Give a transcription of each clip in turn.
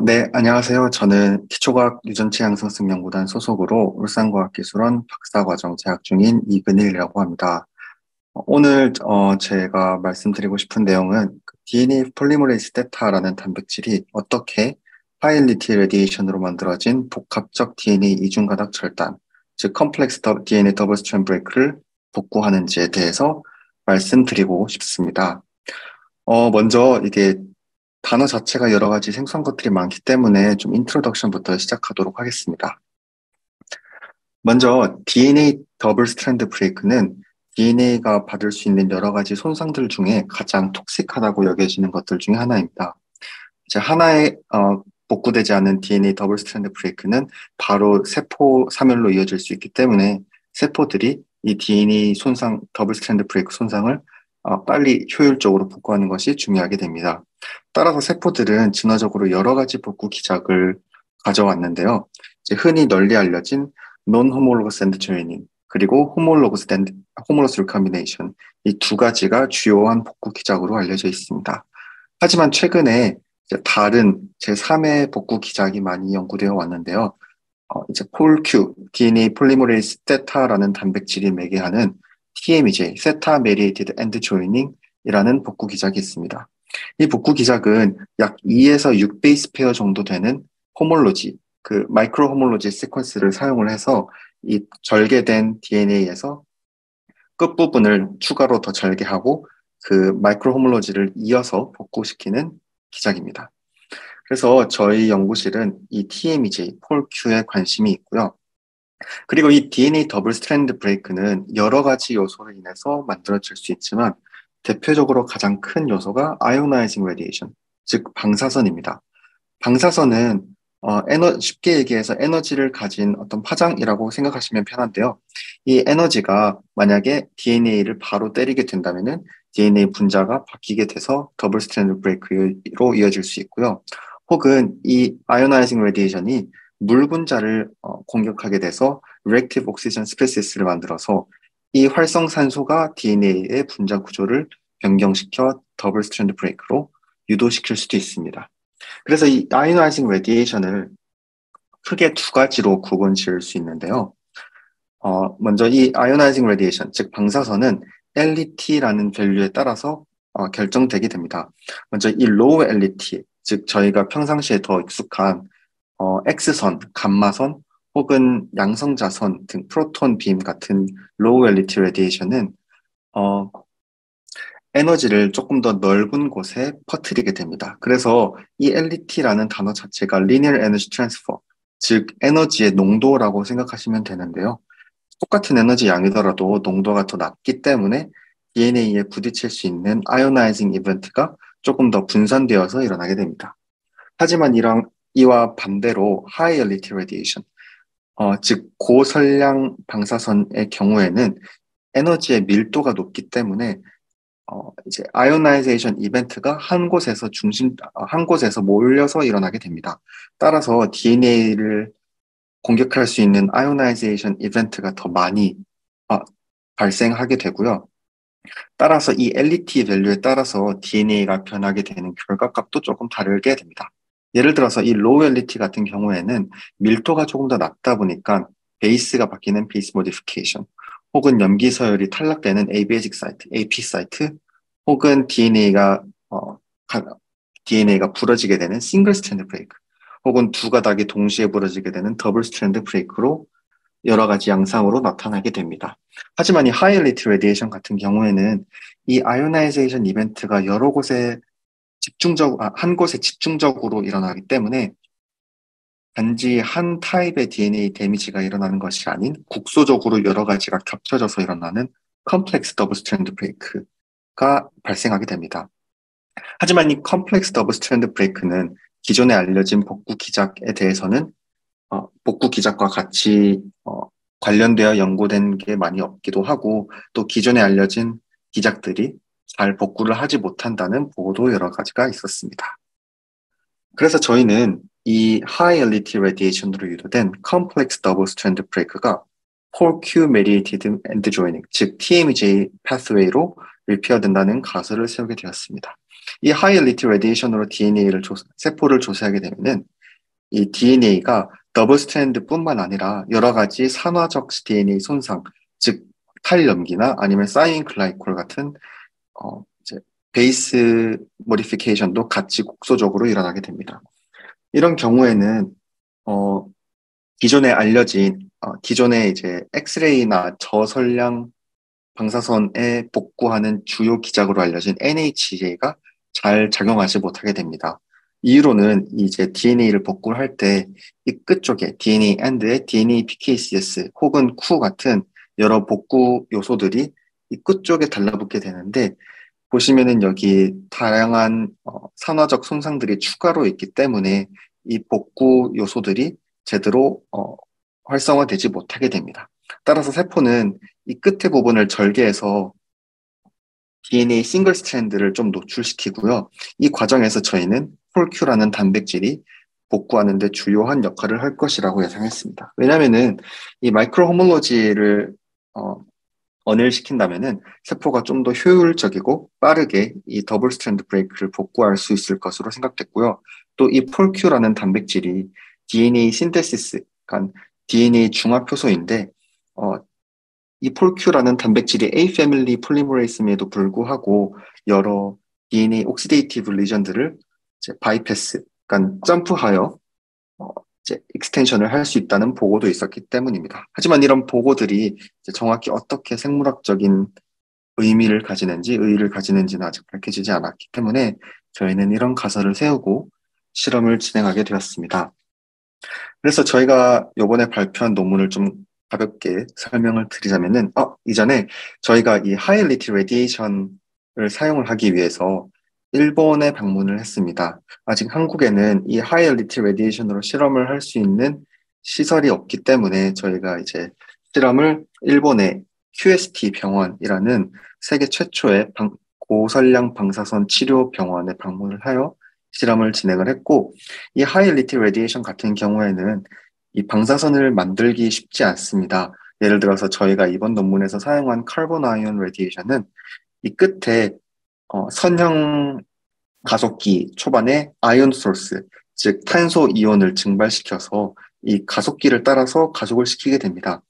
네, 안녕하세요. 저는 기초과학 유전체 양성성 연구단 소속으로 울산과학기술원 박사과정 재학 중인 이근일이라고 합니다. 오늘 제가 말씀드리고 싶은 내용은 그 DNA 폴리머레이스 테타라는 단백질이 어떻게 하이엘리티 레디에이션으로 만들어진 복합적 DNA 이중가닥 절단, 즉 컴플렉스 DNA 더블 스트랜드 브레이크를 복구하는지에 대해서 말씀드리고 싶습니다. 먼저 이게 단어 자체가 여러 가지 생소한 것들이 많기 때문에 좀 인트로덕션부터 시작하도록 하겠습니다. 먼저 DNA 더블 스트랜드 브레이크는 DNA가 받을 수 있는 여러 가지 손상들 중에 가장 톡식하다고 여겨지는 것들 중에 하나입니다. 이제 하나의 복구되지 않은 DNA 더블 스트랜드 브레이크는 바로 세포 사멸로 이어질 수 있기 때문에 세포들이 이 DNA 손상, 더블 스트랜드 브레이크 손상을 빨리 효율적으로 복구하는 것이 중요하게 됩니다. 따라서 세포들은 진화적으로 여러 가지 복구 기작을 가져왔는데요. 이제 흔히 널리 알려진 non-homologous end joining 그리고 homologous recombination 이 두 가지가 주요한 복구 기작으로 알려져 있습니다. 하지만 최근에 이제 다른 제3의 복구 기작이 많이 연구되어 왔는데요. 이제 폴Q, DNA 폴리머레이스 테타라는 단백질이 매개하는 TMEJ, 세타 메리에이티드 엔드 조이닝이라는 복구 기작이 있습니다. 이 복구 기작은 약 2에서 6 베이스 페어 정도 되는 호몰로지, 그 마이크로 호몰로지 시퀀스를 사용을 해서 이 절개된 DNA에서 끝부분을 추가로 더 절개하고 그 마이크로 호몰로지를 이어서 복구시키는 기작입니다. 그래서 저희 연구실은 이 TMEJ, 폴Q에 관심이 있고요. 그리고 이 DNA 더블 스트랜드 브레이크는 여러 가지 요소로 인해서 만들어질 수 있지만 대표적으로 가장 큰 요소가 아이오나이징 레디에이션, 즉 방사선입니다. 방사선은 쉽게 얘기해서 에너지를 가진 어떤 파장이라고 생각하시면 편한데요. 이 에너지가 만약에 DNA를 바로 때리게 된다면은 DNA 분자가 바뀌게 돼서 더블 스트랜드 브레이크로 이어질 수 있고요. 혹은 이 아이오나이징 레디에이션이 물 분자를 공격하게 돼서 리액티브 옥시전 스페시스를 만들어서 이 활성산소가 DNA의 분자 구조를 변경시켜 더블 스트랜드 브레이크로 유도시킬 수도 있습니다. 그래서 이 아이오나이징 레디에이션을 크게 두 가지로 구분 지을 수 있는데요. 먼저 이 아이오나이징 레디에이션, 즉 방사선은 LET라는 밸류에 따라서 결정되게 됩니다. 먼저 이 로우 LET, 즉 저희가 평상시에 더 익숙한 X선, 감마선 혹은 양성자선 등 프로톤 빔 같은 로우 엘리트 레디에이션은 어, 에너지를 조금 더 넓은 곳에 퍼뜨리게 됩니다. 그래서 이 LET라는 단어 자체가 Linear Energy Transfer, 즉 에너지의 농도라고 생각하시면 되는데요. 똑같은 에너지 양이더라도 농도가 더 낮기 때문에 DNA에 부딪힐 수 있는 아이오나이징 이벤트가 조금 더 분산되어서 일어나게 됩니다. 하지만 이와 반대로 High Elite Radiation, 즉 고선량 방사선의 경우에는 에너지의 밀도가 높기 때문에 이제 아이오나이제이션 이벤트가 한 곳에서 몰려서 일어나게 됩니다. 따라서 DNA를 공격할 수 있는 아이오나이제이션 이벤트가 더 많이 어, 발생하게 되고요. 따라서 이 LET 밸류에 따라서 DNA가 변하게 되는 결과값도 조금 다르게 됩니다. 예를 들어서 이 로우 LET 같은 경우에는 밀도가 조금 더 낮다 보니까 베이스가 바뀌는 베이스 모디피케이션, 혹은 염기 서열이 탈락되는 ABA식 사이트, AP 사이트, 혹은 DNA가 부러지게 되는 싱글 스트랜드 브레이크, 혹은 두 가닥이 동시에 부러지게 되는 더블 스트랜드 브레이크로 여러 가지 양상으로 나타나게 됩니다. 하지만 이 하이엘리티 레디에이션 같은 경우에는 이 아이오나이제이션 이벤트가 한 곳에 집중적으로 일어나기 때문에 단지 한 타입의 DNA 데미지가 일어나는 것이 아닌 국소적으로 여러 가지가 겹쳐져서 일어나는 컴플렉스 더블 스트랜드 브레이크가 발생하게 됩니다. 하지만 이 컴플렉스 더블 스트랜드 브레이크는 기존에 알려진 복구 기작에 대해서는 복구 기작과 같이 관련되어 연구된 게 많이 없기도 하고 또 기존에 알려진 기작들이 잘 복구를 하지 못한다는 보고도 여러 가지가 있었습니다. 그래서 저희는 이 High Elite Radiation으로 유도된 Complex Double Strand Break가 4Q Mediated End Joining, 즉 TMJ pathway로 리페어된다는 가설을 세우게 되었습니다. 이 하이엘리티 레디에이션으로 세포를 조사하게 되면은 이 DNA가 더블 스트랜드뿐만 아니라 여러 가지 산화적 DNA 손상, 즉 탈염기나 아니면 사이인 글라이콜 같은 이제 베이스 모디피케이션도 같이 국소적으로 일어나게 됩니다. 이런 경우에는 어, 기존에 이제 엑스레이나 저선량 방사선에 복구하는 주요 기작으로 알려진 NHA가 잘 작용하지 못하게 됩니다. 이유로는 이제 DNA를 복구할 때 이 끝쪽에 DNA end에 DNA PKCS 혹은 Q 같은 여러 복구 요소들이 이 끝쪽에 달라붙게 되는데 보시면은 여기 다양한 산화적 손상들이 추가로 있기 때문에 이 복구 요소들이 제대로 활성화되지 못하게 됩니다. 따라서 세포는 이 끝에 부분을 절개해서 DNA 싱글 스트랜드를 좀 노출시키고요. 이 과정에서 저희는 폴큐라는 단백질이 복구하는 데 주요한 역할을 할 것이라고 예상했습니다. 왜냐면은 이 마이크로 호몰로지를 언일시킨다면은 세포가 좀 더 효율적이고 빠르게 이 더블 스트랜드 브레이크를 복구할 수 있을 것으로 생각됐고요. 또 이 폴큐라는 단백질이 DNA 신테시스, 그러니까 DNA 중화 효소인데 이 폴큐라는 단백질이 A 패밀리 폴리머레이스임에도 불구하고 여러 DNA 옥시데이티브 리전들을 이제 바이패스, 그러니까 점프하여 어, 이제 익스텐션을 할 수 있다는 보고도 있었기 때문입니다. 하지만 이런 보고들이 이제 정확히 어떻게 생물학적인 의의를 가지는지는 아직 밝혀지지 않았기 때문에 저희는 이런 가설을 세우고 실험을 진행하게 되었습니다. 그래서 저희가 이번에 발표한 논문을 좀 가볍게 설명을 드리자면은, 이전에 저희가 이 하이엘리티 레디에이션을 사용을 하기 위해서 일본에 방문을 했습니다. 아직 한국에는 이 하이엘리티 레디에이션으로 실험을 할 수 있는 시설이 없기 때문에 저희가 이제 실험을 일본의 QST 병원이라는 세계 최초의 고설량 방사선 치료 병원에 방문을 하여 실험을 진행을 했고, 이 하이엘리티 레디에이션 같은 경우에는 이 방사선을 만들기 쉽지 않습니다. 예를 들어서 저희가 이번 논문에서 사용한 카본 아이온 레디에이션은 이 끝에 선형 가속기 초반에 아이온 소스, 즉 탄소 이온을 증발시켜서 이 가속기를 따라서 가속을 시키게 됩니다.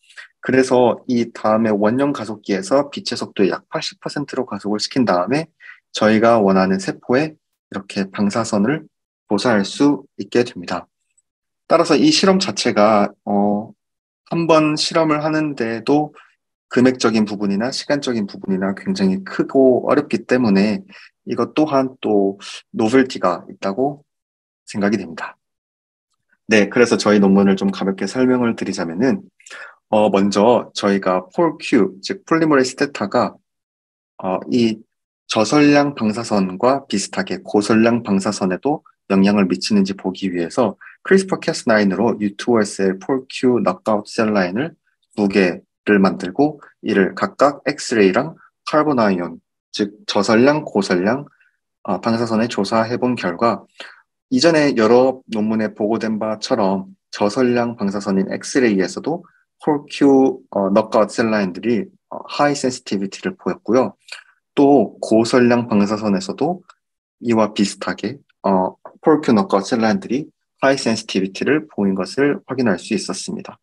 그래서 이 다음에 원형 가속기에서 빛의 속도의 약 80%로 가속을 시킨 다음에 저희가 원하는 세포에 이렇게 방사선을 조사할 수 있게 됩니다. 따라서 이 실험 자체가 한 번 실험을 하는데도 금액적인 부분이나 시간적인 부분이나 굉장히 크고 어렵기 때문에 이것 또한 또 노벨티가 있다고 생각이 됩니다. 네, 그래서 저희 논문을 좀 가볍게 설명을 드리자면은 먼저 저희가 폴큐, 즉 폴리머레이스 테타가 이 저설량 방사선과 비슷하게 고설량 방사선에도 영향을 미치는지 보기 위해서 크리스퍼-캐스9으로 U2SL 폴큐 넉아웃 셀 라인을 두 개를 만들고 이를 각각 엑스레이랑 카본 아이온, 즉 저설량, 고설량 방사선에 조사해 본 결과 이전에 여러 논문에 보고된 바처럼 저설량 방사선인 엑스레이에서도 폴큐 넉아웃 셀 라인들이 하이 센시티비티를 보였고요. 또 고설량 방사선에서도 이와 비슷하게 폴큐 너커 셀라인들이 하이 센시티비티를 보인 것을 확인할 수 있었습니다.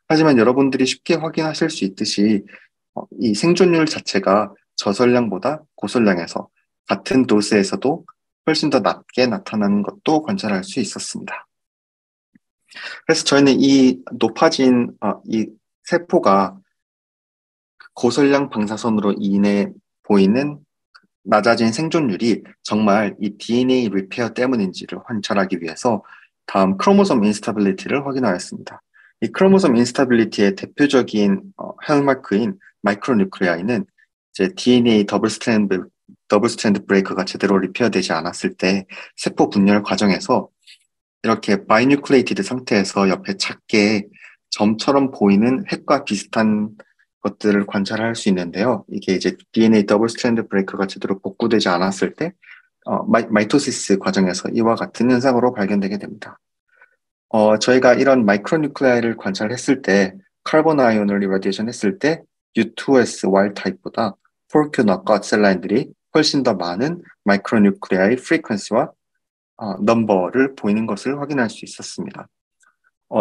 하지만 여러분들이 쉽게 확인하실 수 있듯이 이 생존율 자체가 저설량보다 고설량에서 같은 도스에서도 훨씬 더 낮게 나타나는 것도 관찰할 수 있었습니다. 그래서 저희는 이 높아진 이 세포가 고설량 방사선으로 인해 보이는 낮아진 생존율이 정말 이 DNA 리페어 때문인지를 관찰하기 위해서 다음 크로모솜 인스타빌리티를 확인하였습니다. 이 크로모솜 인스타빌리티의 대표적인 헬마크인 마이크로뉴클레아이는 이제 DNA 더블 스트랜드 브레이크가 제대로 리페어되지 않았을 때 세포 분열 과정에서 이렇게 바이뉴클레이티드 상태에서 옆에 작게 점처럼 보이는 핵과 비슷한 것들을 관찰할 수 있는데요. 이게 이제 DNA 더블 스트랜드 브레이크가 제대로 복구되지 않았을 때 마이토시스 과정에서 이와 같은 현상으로 발견되게 됩니다. 저희가 이런 마이크로뉴클레아를 관찰했을 때 카본 아이온을 이라디에이션 했을 때 U2S 와일드 타입보다 폴큐나 겉셀라인들이 훨씬 더 많은 마이크로뉴클레아의 프리퀀시와 넘버를 보이는 것을 확인할 수 있었습니다.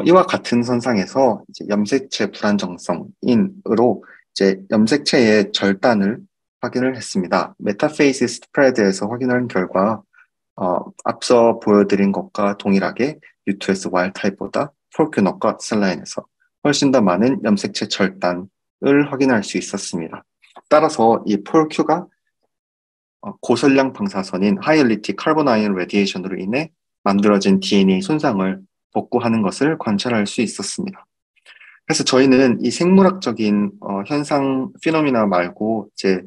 이와 같은 선상에서 이제 염색체 불안정성인으로 이제 염색체의 절단을 확인을 했습니다. 메타페이스 스프레드에서 확인한 결과 앞서 보여드린 것과 동일하게 U2S 와일드 타입보다 폴큐넛과 셀라인에서 훨씬 더 많은 염색체 절단을 확인할 수 있었습니다. 따라서 이 폴큐가 고설량 방사선인 하이얼리티 카본 아이온 레디에이션으로 인해 만들어진 DNA 손상을 복구하는 것을 관찰할 수 있었습니다. 그래서 저희는 이 생물학적인 현상 피노미나 말고 이제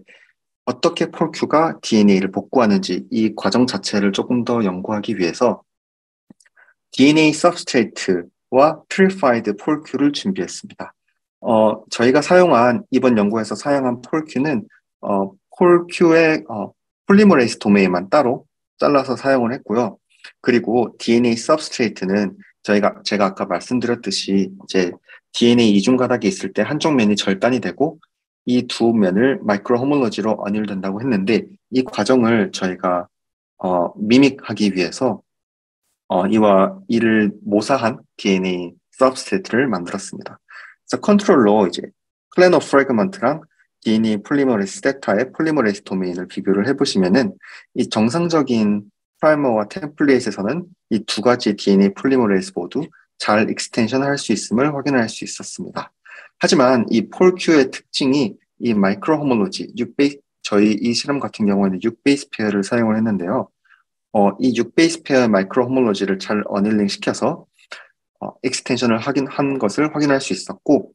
어떻게 폴큐가 DNA를 복구하는지 이 과정 자체를 조금 더 연구하기 위해서 DNA substrate와 purified 폴큐를 준비했습니다. 저희가 이번 연구에서 사용한 폴큐는 폴큐의 폴리머레이스 도메인만 따로 잘라서 사용을 했고요. 그리고 DNA substrate는 제가 아까 말씀드렸듯이 이제 DNA 이중 가닥이 있을 때 한쪽 면이 절단이 되고 이 두 면을 마이크로 호몰로지로 언일된다고 했는데 이 과정을 저희가 미믹하기 위해서 이를 모사한 DNA substrate를 만들었습니다. 그래서 컨트롤로 이제 플래너 프래그먼트랑 DNA 폴리머레이스 데타의 폴리머레이스 도메인을 비교를 해보시면은 이 정상적인 프라이머와 템플릿에서는 이 두 가지 DNA 폴리머레이스 모두 잘 익스텐션 할 수 있음을 확인할 수 있었습니다. 하지만 이 폴큐의 특징이 이 마이크로 호몰로지, 저희 이 실험 같은 경우에는 6베이스 페어를 사용을 했는데요. 이 6베이스 페어 마이크로 호몰로지를 잘 어닐링 시켜서 익스텐션을 한 것을 확인할 수 있었고,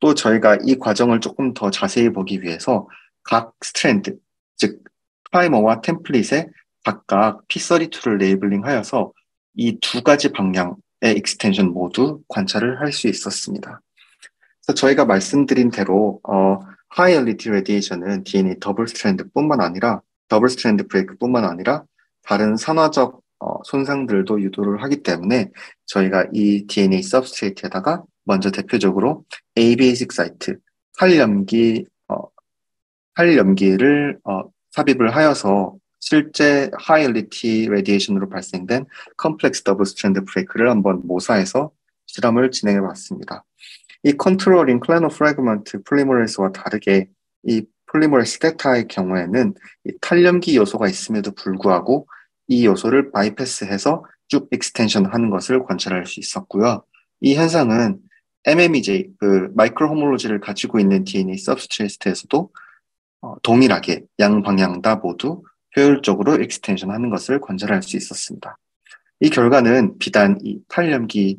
또 저희가 이 과정을 조금 더 자세히 보기 위해서 각 스트랜드, 즉 프라이머와 템플릿에 각각 P32를 레이블링 하여서 이 두 가지 방향의 익스텐션 모두 관찰을 할 수 있었습니다. 그래서 저희가 말씀드린 대로 하이얼리티 레디에이션은 DNA 더블 스트랜드 브레이크뿐만 아니라 다른 산화적 손상들도 유도를 하기 때문에 저희가 이 DNA substrate에다가 먼저 대표적으로 A-basic 사이트, 탈염기를 삽입을 하여서 실제 하이얼리티 레디에이션으로 발생된 컴플렉스 더블 스트랜드 브레이크를 한번 모사해서 실험을 진행해 봤습니다. 이 컨트롤인 클래너 프래그먼트 폴리머레이스와 다르게 이 폴리머레이스 데타의 경우에는 이 탈염기 요소가 있음에도 불구하고 이 요소를 바이패스해서 쭉 익스텐션 하는 것을 관찰할 수 있었고요. 이 현상은 MMEJ, 그 마이크로 호몰로지를 가지고 있는 DNA 서브스트레이트에서도 동일하게 양방향 다 모두 효율적으로 익스텐션 하는 것을 관찰할 수 있었습니다. 이 결과는 비단 이 탈염기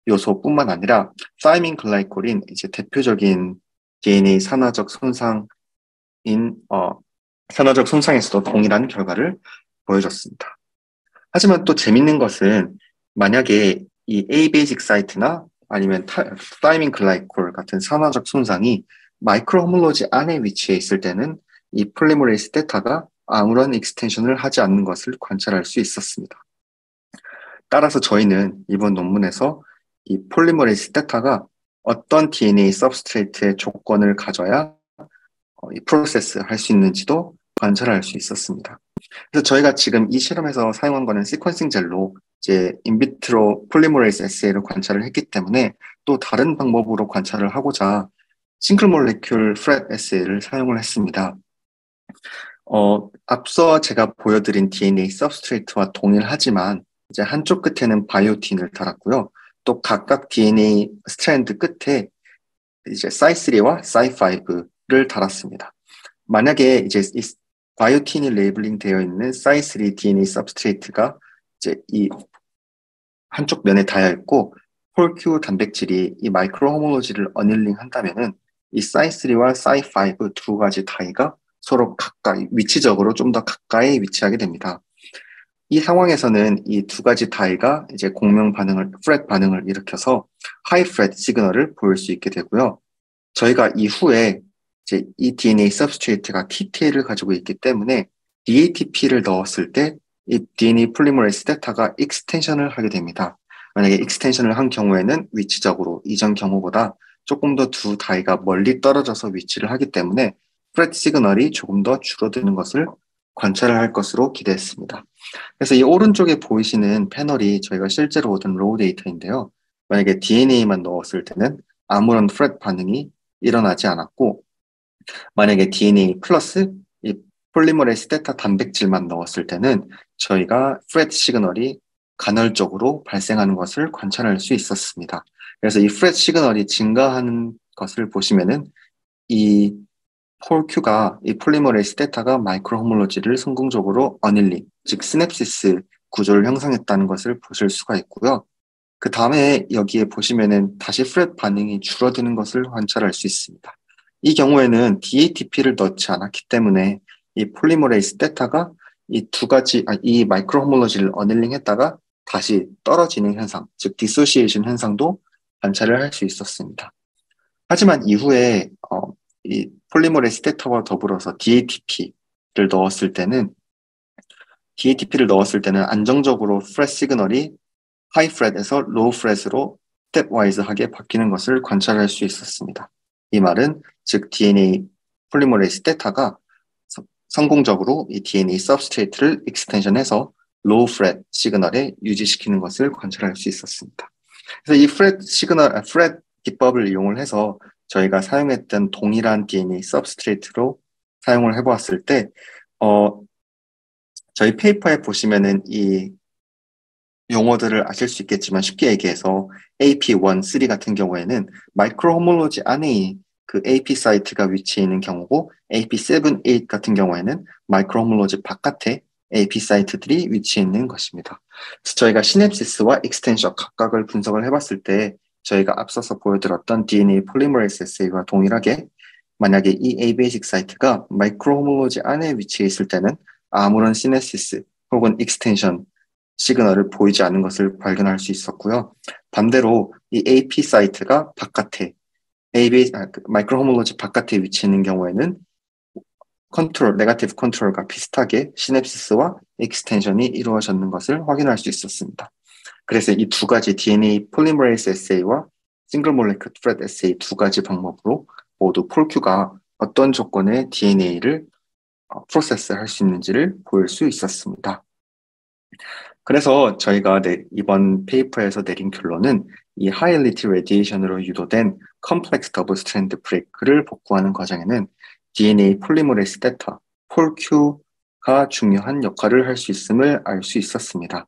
요소뿐만 아니라 사이민 글라이콜인 이제 대표적인 DNA 산화적 손상에서도 동일한 결과를 보여줬습니다. 하지만 또 재밌는 것은 만약에 이 A-베이직 사이트나 아니면 사이민 글라이콜 같은 산화적 손상이 마이크로 호몰로지 안에 위치해 있을 때는 이 폴리머레이스 데타가 아무런 익스텐션을 하지 않는 것을 관찰할 수 있었습니다. 따라서 저희는 이번 논문에서 이 폴리머레이스 데타가 어떤 DNA 서브스트레이트의 조건을 가져야 이 프로세스 할 수 있는지도 관찰할 수 있었습니다. 그래서 저희가 지금 이 실험에서 사용한 거는 시퀀싱 젤로 이제 인비트로 폴리머레이스 에세이를 관찰을 했기 때문에 또 다른 방법으로 관찰을 하고자 싱글 몰레큘 프렛 에세이를 사용을 했습니다. 앞서 제가 보여드린 DNA 서브스트레이트와 동일하지만 이제 한쪽 끝에는 바이오틴을 달았고요. 또 각각 DNA 스트랜드 끝에 이제 사이3와 사이5를 달았습니다. 만약에 이제 이 바이오틴이 레이블링 되어 있는 사이3 DNA 서브스트레이트가 이제 이 한쪽 면에 닿아 있고 폴큐 단백질이 이 마이크로 호몰로지를 어닐링 한다면은 이 사이3와 사이5 두 가지 다이가 서로 가까이 위치적으로 좀 더 가까이 위치하게 됩니다. 이 상황에서는 이 두 가지 다이가 이제 프렛 반응을 일으켜서 하이 프렛 시그널을 보일 수 있게 되고요. 저희가 이후에 이제 이 DNA 서브스트레이트가 TTA를 가지고 있기 때문에 DATP를 넣었을 때 이 DNA 폴리머레이스 데타가 익스텐션을 하게 됩니다. 만약에 익스텐션을 한 경우에는 위치적으로 이전 경우보다 조금 더 두 다이가 멀리 떨어져서 위치를 하기 때문에 프렛 시그널이 조금 더 줄어드는 것을 관찰할 것으로 기대했습니다. 그래서 이 오른쪽에 보이시는 패널이 저희가 실제로 얻은 로우 데이터인데요. 만약에 DNA만 넣었을 때는 아무런 프렛 반응이 일어나지 않았고, 만약에 DNA 플러스 이 폴리머레이스 데타 단백질만 넣었을 때는 저희가 프렛 시그널이 간헐적으로 발생하는 것을 관찰할 수 있었습니다. 그래서 이 프렛 시그널이 증가하는 것을 보시면은 이 폴큐가 이 폴리머레이스 데타가 마이크로 호몰로지를 성공적으로 어닐링, 즉 시냅시스 구조를 형성했다는 것을 보실 수가 있고요. 그 다음에 여기에 보시면은 다시 프렛 반응이 줄어드는 것을 관찰할 수 있습니다. 이 경우에는 DATP를 넣지 않았기 때문에 이 폴리머레이스 데타가 이 마이크로 호몰로지를 어닐링 했다가 다시 떨어지는 현상, 즉 디소시에이션 현상도 관찰을 할 수 있었습니다. 하지만 이후에 이 폴리머레이스 데타와 더불어서 DATP를 넣었을 때는 안정적으로 프렛 시그널이 하이 프렛에서 로우 프렛으로 스텝와이즈하게 바뀌는 것을 관찰할 수 있었습니다. 이 말은 즉 DNA 폴리머레이스 데타가 성공적으로 이 DNA 서브스트레이트를 익스텐션해서 로우 프렛 시그널에 유지시키는 것을 관찰할 수 있었습니다. 그래서 이 프렛 기법을 이용을 해서 저희가 사용했던 동일한 DNA 서브스트레이트로 사용을 해보았을 때, 저희 페이퍼에 보시면은 이 용어들을 아실 수 있겠지만 쉽게 얘기해서 AP1, 3 같은 경우에는 마이크로 호몰로지 안에 그 AP 사이트가 위치해 있는 경우고 AP7, 8 같은 경우에는 마이크로 호몰로지 바깥에 AP 사이트들이 위치해 있는 것입니다. 그래서 저희가 시냅시스와 익스텐션 각각을 분석을 해봤을 때 저희가 앞서서 보여드렸던 DNA 폴리머레이스 에세이와 동일하게 만약에 이 A-베이직 사이트가 마이크로 호몰로지 안에 위치해 있을 때는 아무런 시냅시스 혹은 익스텐션 시그널을 보이지 않는 것을 발견할 수 있었고요. 반대로 이 AP 사이트가 바깥에 마이크로 호몰로지 바깥에 위치해 있는 경우에는 네거티브 컨트롤과 비슷하게 시냅시스와 익스텐션이 이루어졌는 것을 확인할 수 있었습니다. 그래서 이 두 가지 DNA 폴리머레이스 에세이와 싱글 몰레큘 프렛 에세이 두 가지 방법으로 모두 폴큐가 어떤 조건의 DNA를 프로세스할 수 있는지를 보일 수 있었습니다. 그래서 저희가 이번 페이퍼에서 내린 결론은 이 하이엘리티 레디에이션으로 유도된 컴플렉스 더블 스트랜드 브레이크를 복구하는 과정에는 DNA 폴리머레이스 데타, 폴큐가 중요한 역할을 할 수 있음을 알 수 있었습니다.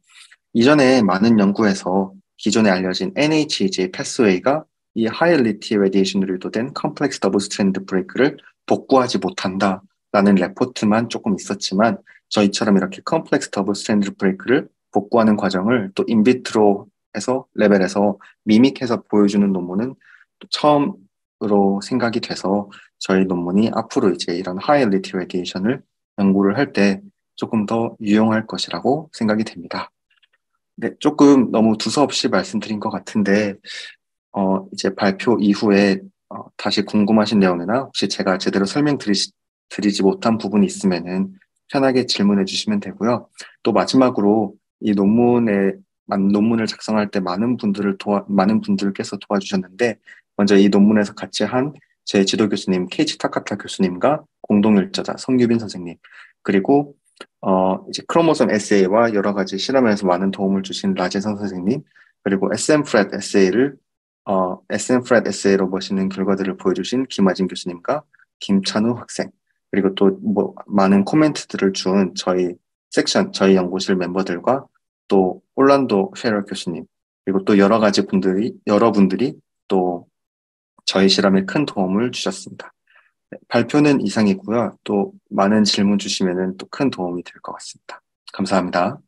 이전에 많은 연구에서 기존에 알려진 NHEJ 패스웨이가 이 하이엘리티 레디에이션으로 유도된 컴플렉스 더블 스트랜드 브레이크를 복구하지 못한다라는 레포트만 조금 있었지만 저희처럼 이렇게 컴플렉스 더블 스트랜드 브레이크를 복구하는 과정을 또 인비트로에서 레벨에서 미믹해서 보여주는 논문은 또 처음으로 생각이 돼서 저희 논문이 앞으로 이제 이런 하이엘리티 레디에이션을 연구를 할 때 조금 더 유용할 것이라고 생각이 됩니다. 네, 조금 너무 두서없이 말씀드린 것 같은데, 이제 발표 이후에 다시 궁금하신 내용이나 혹시 제가 제대로 드리지 못한 부분이 있으면은 편하게 질문해 주시면 되고요. 또 마지막으로 이 논문을 작성할 때 많은 분들께서 도와주셨는데, 먼저 이 논문에서 같이 한 제 지도 교수님, 케이치 타카타 교수님과 공동일저자 성유빈 선생님, 그리고 이제 크로모솜 에세이와 여러 가지 실험에서 많은 도움을 주신 라재성 선생님, 그리고 SM 프렛 에세이로 멋있는 결과들을 보여주신 김아진 교수님과 김찬우 학생, 그리고 또 뭐 많은 코멘트들을 준 저희 연구실 멤버들과 또 올란도 쉐러 교수님, 그리고 또 여러분들이 또 저희 실험에 큰 도움을 주셨습니다. 네, 발표는 이상이고요. 또 많은 질문 주시면은 또 큰 도움이 될 것 같습니다. 감사합니다.